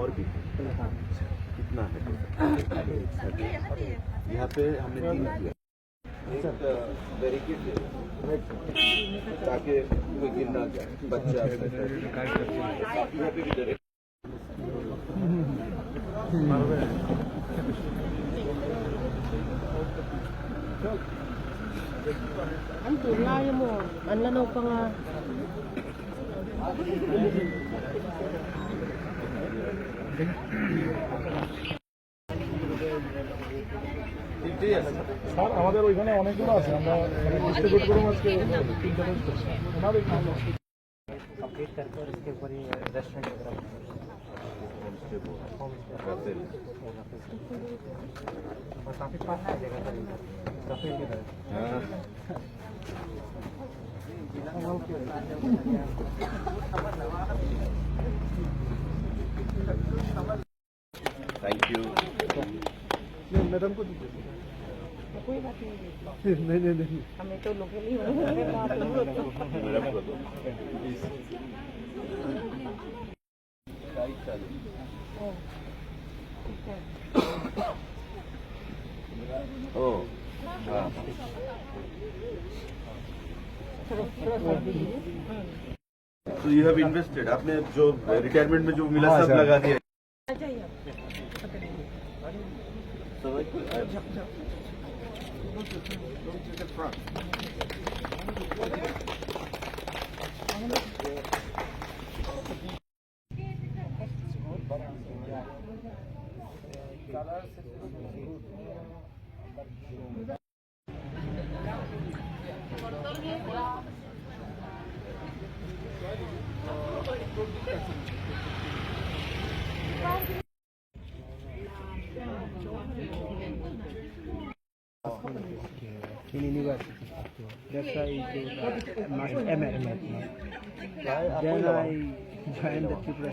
और भी कितना है? यहाँ पे हमने 3 किया। एक बैरिकेड दे ताकि कोई गिर ना जाए, बच्चा यहाँ पे भी दे। Ang tulay mo. Ang lanaw pa nga. Sir আমাদের ওইখানে অনেকগুলো আছে আমরা ডিস্ট্রিবিউট করবো আজকে 3টা ডোজ করছি ওনার कंप्लीट करके और इसके ऊपर ही रेस्टोरेंट वगैरह और काफ़ी पास है जगह पर काफ़ी इधर थैंक यू। मैडम को दीजिए Koy natin. नहीं Kami tulog yun. मैडम को दो। ओ हाँ। तो यू हैव इन्वेस्टेड, आपने जो रिटायरमेंट में जो मिला हाँ, सब सर। लगा दिया। in university. That's why I do master MA. Then I joined the Tripura